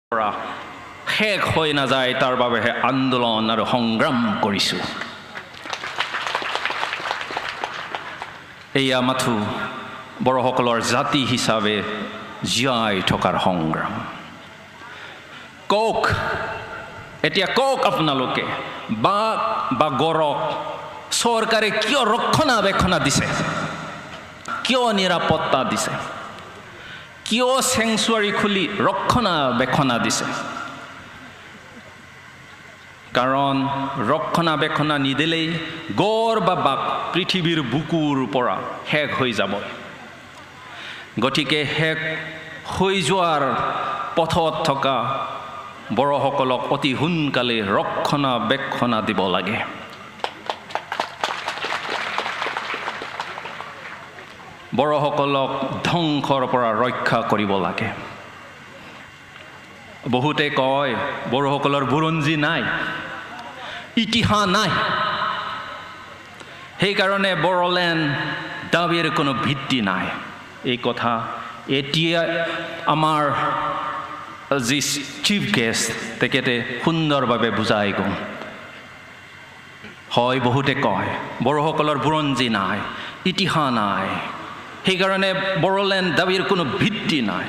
পৰা শেষ হৈ নাযায় তাৰ বাবেহে আন্দোলন আৰু সংগ্ৰাম কৰিছোঁ। এয়া মাথো বড়োসকলৰ জাতি হিচাপে জীয়াই থকাৰ সংগ্ৰাম। কওক এতিয়া কওক আপোনালোকে বাঘ বা গড়ক চৰকাৰে কিয় ৰক্ষণাবেক্ষণ দিছে, কিয় নিৰাপত্তা দিছে, কিয় চেংচুৱাৰী খুলি ৰক্ষণাবেক্ষণ দিছে? কাৰণ ৰক্ষণাবেক্ষণ নিদিলেই গড় বা বাঘ পৃথিৱীৰ বুকুৰ পৰা শেষ হৈ যাব। গতিকে শেষ হৈ যোৱাৰ পথত থকা বড়োসকলক অতি সোনকালে ৰক্ষণাবেক্ষণ দিব লাগে। বড়োসকলক ধ্বংসৰ পৰা ৰক্ষা কৰিব লাগে। বহুতে কয় বড়োসকলৰ বুৰঞ্জী নাই, ইতিহাস নাই, সেইকাৰণে বড়োলেণ্ড দাবীৰ কোনো ভিত্তি নাই। এই কথা এতিয়া আমাৰ যি চিফ গেষ্ট তেখেতে সুন্দৰভাৱে বুজাই গ'ল। হয়, বহুতে কয় বড়োসকলৰ বুৰঞ্জী নাই, ইতিহাস নাই, সেইকাৰণে বড়োলেণ্ড দাবীৰ কোনো ভিত্তি নাই।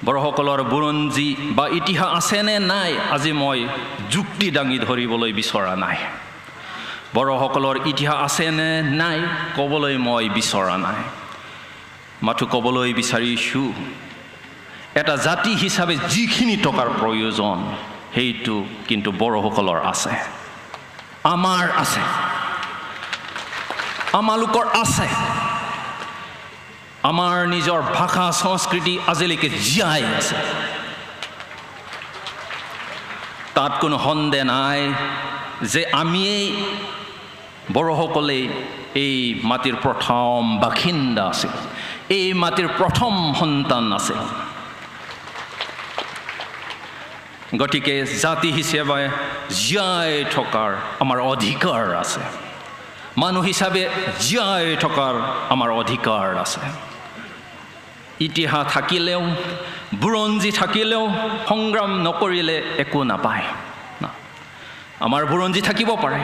বড়োসকলৰ বুৰঞ্জী বা ইতিহাস আছেনে নাই আজি মই যুক্তি দাঙি ধৰিবলৈ বিচৰা নাই। বড়োসকলৰ ইতিহাস আছেনে নাই ক'বলৈ মই বিচৰা নাই। মাথো ক'বলৈ বিচাৰিছোঁ এটা জাতি হিচাপে যিখিনি টকাৰ প্ৰয়োজন সেইটো কিন্তু বড়োসকলৰ আছে, আমাৰ আছে, আমালোকৰ আছে। আমাৰ নিজৰ ভাষা সংস্কৃতি আজিলৈকে জীয়াই আছে, তাত কোনো সন্দেহ নাই যে আমিয়েই বড়োসকলেই এই মাটিৰ প্ৰথম বাসিন্দা আছিল, এই মাটিৰ প্ৰথম সন্তান আছিল। গতিকে জাতি হিচাপে জীয়াই থকাৰ আমাৰ অধিকাৰ আছে, মানুহ হিচাপে জীয়াই থকাৰ আমাৰ অধিকাৰ আছে। ইতিহাস থাকিলেও বুৰঞ্জী থাকিলেও সংগ্ৰাম নকৰিলে একো নাপায়। আমাৰ বুৰঞ্জী থাকিব পাৰে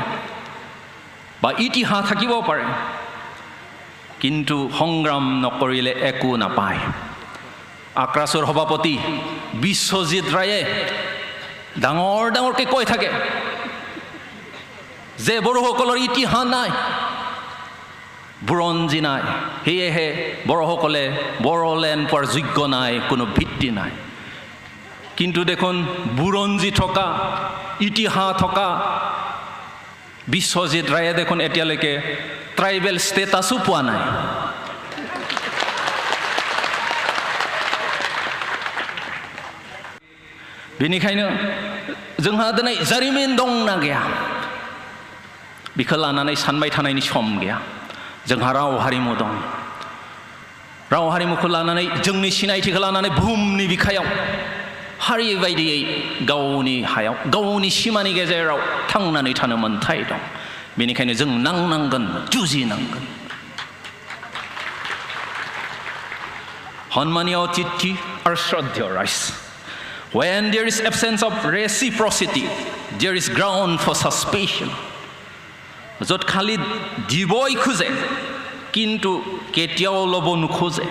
বা ইতিহাস থাকিব পাৰে, কিন্তু সংগ্ৰাম নকৰিলে একো নাপায়। আক্ৰাছৰ সভাপতি বিশ্বজিৎ ৰায়ে ডাঙৰ ডাঙৰকৈ কৈ থাকে যে বড়োসকলৰ ইতিহাস নাই, বুৰঞ্জী নাই, সেয়েহে বড়োসকলে বড়োলেণ্ড পোৱাৰ যোগ্য নাই, কোনো ভিত্তি নাই। কিন্তু দেখোন বুৰঞ্জী থকা ইতিহাস থকা বিশ্বজিৎ ৰায়ে দেখোন এতিয়ালৈকে ট্ৰাইবেল ষ্টেটাছো পোৱা নাই। बेनिखायनो जोंहा दिनै जारिमिन दंना गैया बेखौ लानानै सानबाय थानायनि सम गैया। जोंहा राव हारिमु दं, राव हारिमुखौ लानानै जोंनि सिनायथिखौ लानानै बुहुमनि बिखायाव हारि बायदियै गावनि हायाव गावनि सिमानि गेजेराव थांनानै थानो मोन्थाय दं। बेनिखायनो जों नांनांगोन, जुजिनांगोन। सन्मानीय अतिथि आरो श्रद्धेय rise, when there is absence of reciprocity, there is ground for suspicion. য'ত খালি দিবই খোজে কিন্তু কেতিয়াও ল'ব নোখোজে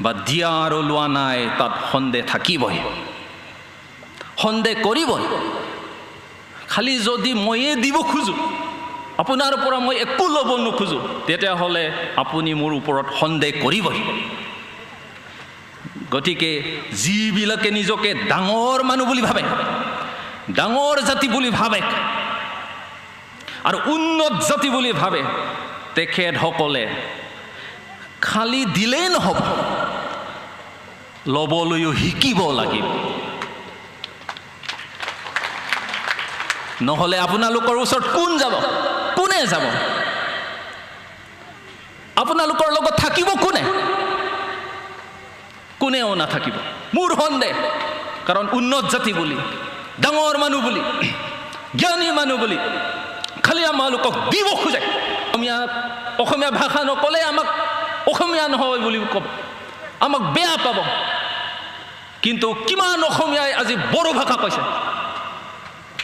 বা দিয়া আৰু লোৱা নাই, তাত সন্দেহ থাকিবই, সন্দেহ কৰিবই। খালি যদি ময়ে দিব খোজোঁ, আপোনাৰ পৰা মই একো ল'ব নোখোজোঁ, তেতিয়াহ'লে আপুনি মোৰ ওপৰত সন্দেহ কৰিবই। গতিকে যিবিলাকে নিজকে ডাঙৰ মানুহ বুলি ভাবে, ডাঙৰ জাতি বুলি ভাবে আৰু উন্নত জাতি বুলি ভাবে, তেখেতসকলে খালি দিলেই নহ'ব, ল'বলৈও শিকিব লাগিব। নহ'লে আপোনালোকৰ ওচৰত কোন যাব, কোনে যাব, আপোনালোকৰ লগত থাকিব কোনে? কোনেও নাথাকিব। মোৰ সন্দেহ, কাৰণ উন্নত জাতি বুলি, ডাঙৰ মানুহ বুলি, জ্ঞানী মানুহ বুলি খালি আমালোকক দিব খোজে। অসমীয়া ভাষা নক'লে আমাক অসমীয়া নহয় বুলি ক'ব, আমাক বেয়া পাব। কিন্তু কিমান অসমীয়াই আজি বড়ো ভাষা কৈছে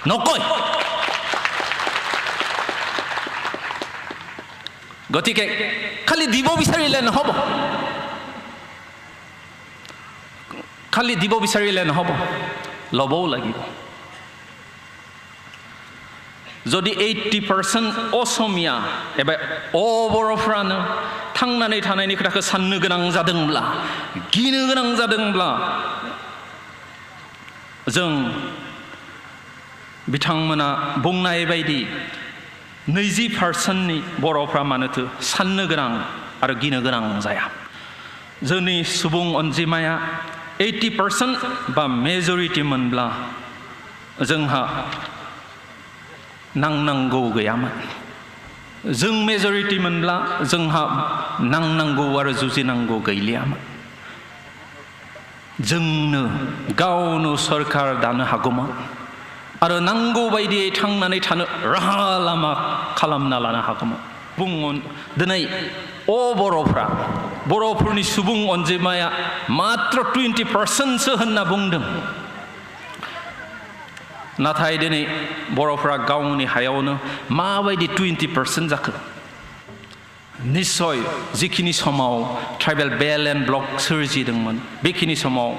নকয় গতিকে খালি দিব বিচাৰিলে নহব খালি দিব বিচাৰিলে নহব লবও লাগিব যদি 80% অসমীয়া एबा बर'फ्रानो थांनानै थानायनि खोथाखौ साननो गोनां जादोंब्ला गिनो गोनां जादोंब्ला जों बिथांमोना बुंनाय बायदि 20% नि बर'फ्रा मानोथो साननो गोनां आरो गिनो गोनां जाया जोंनि सुबुं अनजिमाया 80% बा मेजरिटी मोनब्ला जोंहा नांनांगौ गैयामोन जों मेजरिटी मोनब्ला जोंहा नांनांगौ आरो जुजिनांगौ गैलियामोन जोंनो गावनो सरकार दानो हागौमोन आरो नांगौ बायदियै थांनानै थानो राहा लामा खालामना लानो हागौमोन बुंगोन दिनै बर'फोरनि सुबुं अनजिमाया मात्र 20% सो होनना बुंदों नाथाय दिनै बर'फ्रा गावनि हायावनो माबायदि 20% जाखो निश्चय जिखिनि समाव ट्राइबेल बेल्ट एन्ड ब्लक सोरजिदोंमोन बेखिनि समाव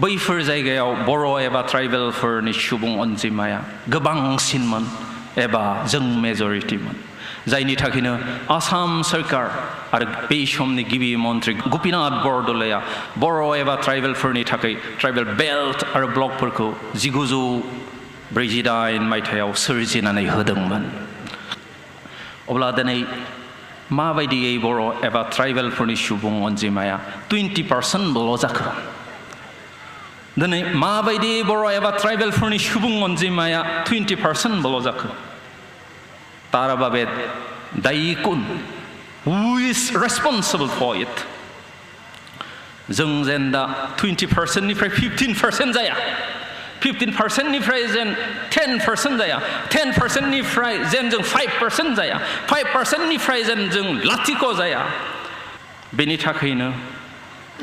बैफोर जायगायाव बर' एबा ट्राइबेलफोरनि सुबुं अनजिमाया गोबांसिनमोन एबा जों मेजरिटीमोन जायनि थाखायनो आसाम सरकार आरो बै समनि गिबि मन्त्रि गोपीनाथ बरदलैया बर' एबा ट्राइबेलफोरनि थाखाय ट्राइबेल बेल्ट आरो ब्लकफोरखौ 1948 मायथाइयाव सोरजिनानै होदोंमोन अब्ला दिनै माबायदियै बर' एबा ट्राइबेलफोरनि सुबुं अनजिमाया 20% ल' जाखो दिनै माबायदि बर' एबा ट्राइबेलफोरनि सुबुं अनजिमाया 20% ल' जाखो तार बाबे दायी कुन who is responsible for it जों जेन दा 20% निफ्राय 15% जाया 15% निफ्राय जेन 10% जाया 10% निफ्राय जेन जों 5% जाया 5% निफ्राय जेन जों लाथिख' जाया बेनि थाखायनो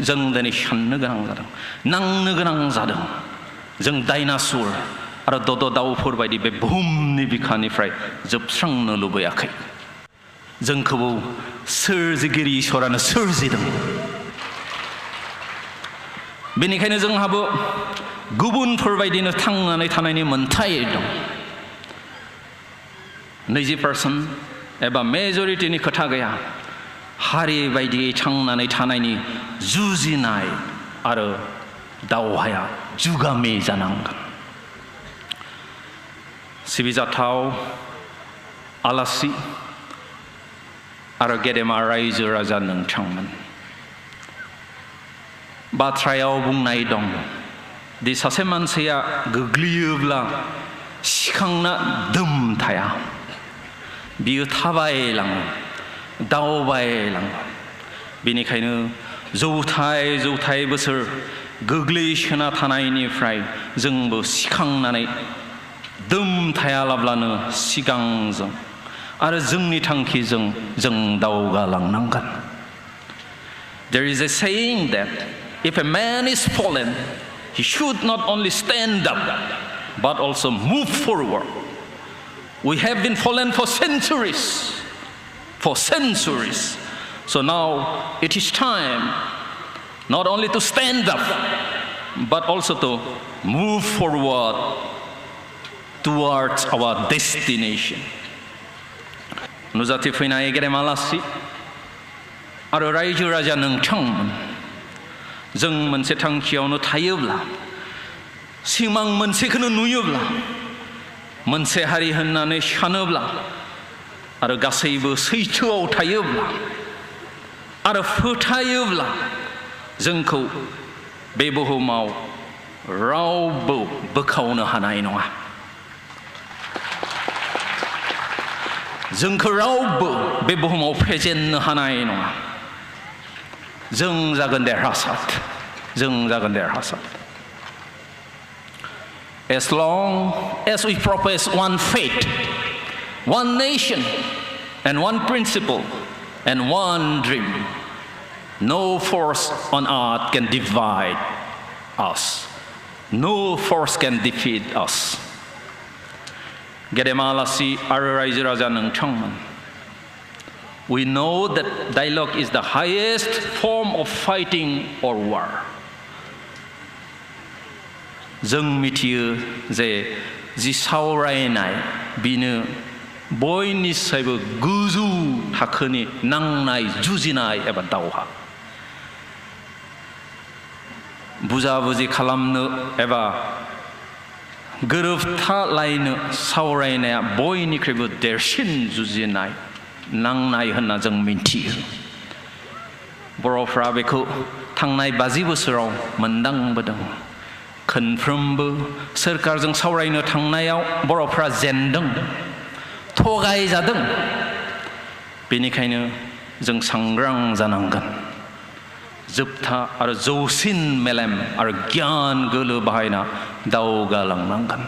जों दिनै साननो गोनां जादों नांनो गोनां जादों जों डायनासुर आरो दद दाउफोर बायदि बे बुहुमनि बिखानिफ्राय जोबस्रांनो लुबैयाखै जोंखौ सोरजिगिरि इसोरानो सोरजिदों बेनिखायनो जोंहाबो गुबुनफोर बायदिनो थांनानै थानायनि मोन्थाय दं 20% एबा मेजरिटीनि खोथा गैया हारि बायदियै थांनानै थानायनि जुजिनाय आरो दावहाया जुगामि जानांगोन सिबिजाथाव आलासि आरो गेदेमा रायजो राजा नोंथांमोन बाथ्रायाव बुंनाय दं दि सासे मानसिया गोग्लैयोब्ला सिखांना दोम थाया बियो थाबायलाङो दावबायलाङो बेनिखायनो जौथाय बोसोर गोग्लैसोना थानायनिफ्राय जोंबो सिखांनानै दोम थायालाब्लानो सिगांजों आरो जोंनि थांखिजों जों दावगालांनांगोन There is a saying that if a man is fallen he should not only stand up but also move forward We have been fallen for centuries so now it is time not only to stand up but also to move forward towards our destination. नुजाथि फैनाय गेदेमा आलासि आरो रायजो राजा नोंथांमोन जों मोनसे थांखियावनो थायोब्ला सिमां मोनसेखौनो नुयोब्ला मोनसे हारि होननानै सानोब्ला आरो गासैबो सैथोआव थायोब्ला आरो फोथायोब्ला जोंखौ बे बुहुमाव रावबो बोखावनो हानाय नङा जोंखौ रावबो बे बुहुमाव फेजेननो हानाय नङा जों जागोन देरहासार As long as we profess one faith, one nation, and one principle, and one dream, no force on earth can divide us. No force can defeat us. Gedemalasi Ararai Raja Nangchangman. We know that dialogue is the highest form of fighting or war. जों मिथियो जे जि सावरायनाय बिनो बयनिसायबो गोजौ थाखोनि नांनाय जुजिनाय एबा दावहा बुजा-बुजि खालामनो एबा गोरोबथालायनो सावरायनाया बयनिख्रुइबो देरसिन जुजिनाय नांनाय होनना जों मिथियो बर'फ्रा बेखौ थांनाय 50 बोसोराव मोनदांबोदों खनफ्रोमबो सोरखारजों सावरायनो थांनायाव बर'फ्रा जेनदों थगायजादों बेनिखायनो जों सांग्रां जानांगोन जोबथा आरो जौसिन मेलेम आरो गियान गोलो बाहायना दावगालांनांगोन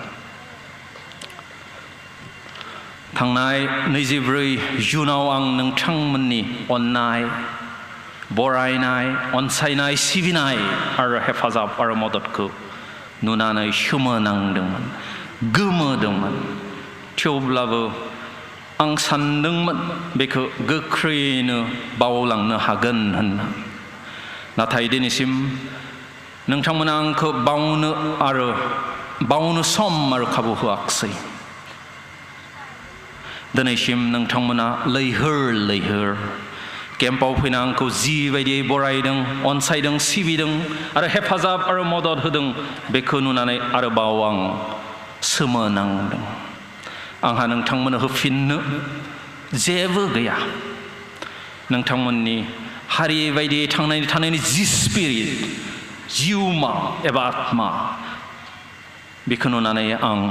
थांनाय 24 जुनाव आं नोंथांमोननि अननाय बरायनाय अनसायनाय सिबिनाय आरो हेफाजाब आरो मददखौ नुनानै सोमोनांदोंमोन गोमोदोंमोन थेवब्लाबो आं सानदोंमोन बेखौ गोख्रैनो बावलांनो हागोन होनना नाथाय दिनैसिम नोंथांमोना आंखौ बावनो सम आरो खाबु होआखै दिनैसिम नोंथांमोना लैहोर केम्पआव फैना आंखौ जिबायदि बरायदों अनसायदों सिबिदों आरो हेफाजाब आरो मदद होदों बेखौ नुनानै आरोबाव आं सोमोनांदों आंहा नोंथांमोननो होफिननो जेबो गैया नोंथांमोननि हारि बायदि थांनायनि जि स्पिरिट जिउमा एबा आत्मा बेखौ नुनानै आं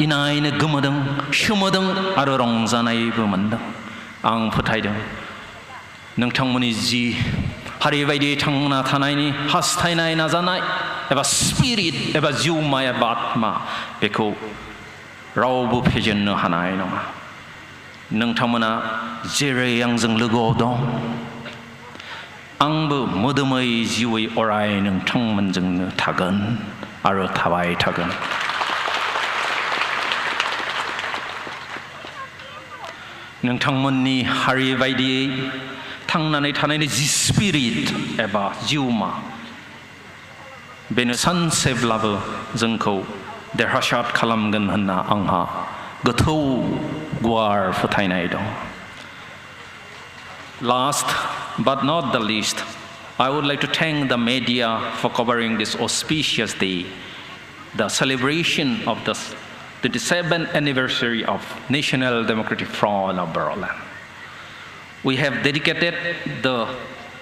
इनायनो गोमोदों सोमोदों आरो रंजानायबो मोनदों आं फोथायदों नोंथांमोननि जि हारि बायदि थांना थानायनि हास्थायनाय नाजानाय एबा स्पिरिट एबा जिउमा एबा आत्मा बेखौ रावबो फेजेननो हानाय नङा नोंथांमोना जेरै आंजों लोगोआव दं आंबो मोदोमै जिउयै अराय नोंथांमोनजोंनो थागोन आरो थाबाय थागोन नोंथांमोननि हारि बायदियै थांनानै थानायनि जि स्पिरिट एबा जिउमा बेनो सानसेब्लाबो जोंखौ देरहासार खालामगोन होनना आंहा गोथौ गुवार फोथायनाय दं Last but not the least, I would like to thank the media for covering this auspicious day, the celebration of the 27th anniversary of National Democratic Front of Berlin. We have dedicated the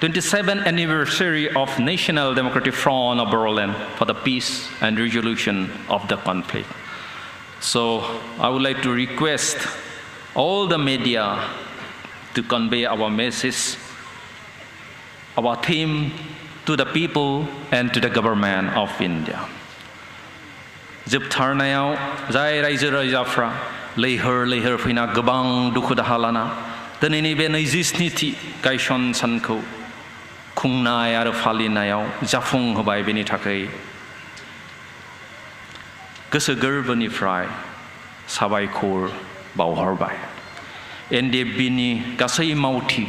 27th anniversary of National Democratic Front of Berlin for the peace and resolution of the conflict. So I would like to request all the media to convey our message, our theme to the people and to the government of India. जोबथारनायाव जाय रायजो राजाफ्रा लैहोर फैना गोबां दुखु दाहा लाना दिनैनि बे 27थि गायसन सानखौ खुंनाय आरो फालिनायाव जाफुंहोबाय बेनि थाखाय गोसो गोरबोनिफ्राय साबायखर बावहरबाय एनडिएफबिनि गासै मावथि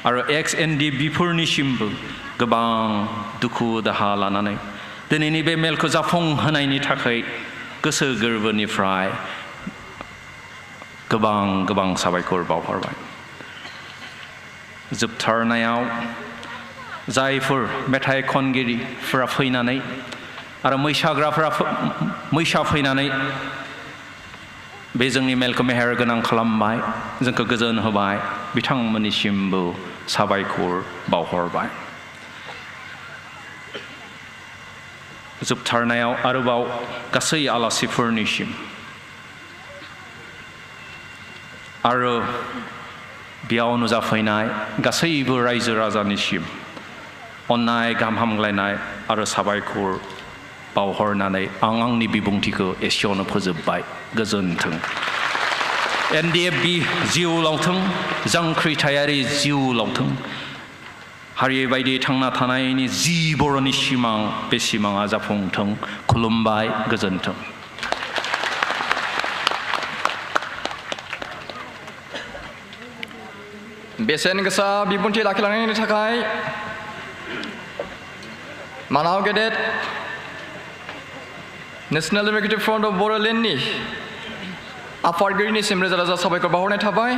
आरो एक्स एनडिएफबिफोरनिसिमबो गोबां दुखु दाहा लानानै दिनैनि बे मेलखौ जाफुंहोनायनि थाखाय गोसो गोरबोनिफ्राय गोबां साबायखर बावहरबाय जोबथारनायाव जायफोर मेथाइ खनगिरिफोरा फैनानै आरो मैसा फैनानै बे जोंनि मेलखौ मेहेर गोनां खालामबाय जोंखौ गोजोन होबाय बिथांमोननिसिमबो साबायखर बावहरबाय जोबथारनायाव आरोबाव गासै आलासिफोरनिसिम आरो बेयाव नुजाफैनाय गासैबो रायजो राजानिसिम अननाय गाहाम हामग्लायनाय आरो साबायखर बावहरनानै आं आंनि बिबुंथिखौ एसेयावनो फोजोबबाय गोजोन्थों एनडिएफबि जिउ लावथों जांख्रिथायारि जिउ लावथों हारियै बायदि थांना थानायनि जि बर'नि सिमां बे सिमाङा जाफुंथों खुलुमबाय गोजोन्थों बेसेन गोसा बिबुंथि लाखिलांनायनि थाखाय मानाव गेदेर नेशनेल डेम'क्रेटिक फ्रन्ट अफ बड'लेण्डनि आफादगिरिनिसिम रोजा रोजा साबायखर बावहरनाय थाबाय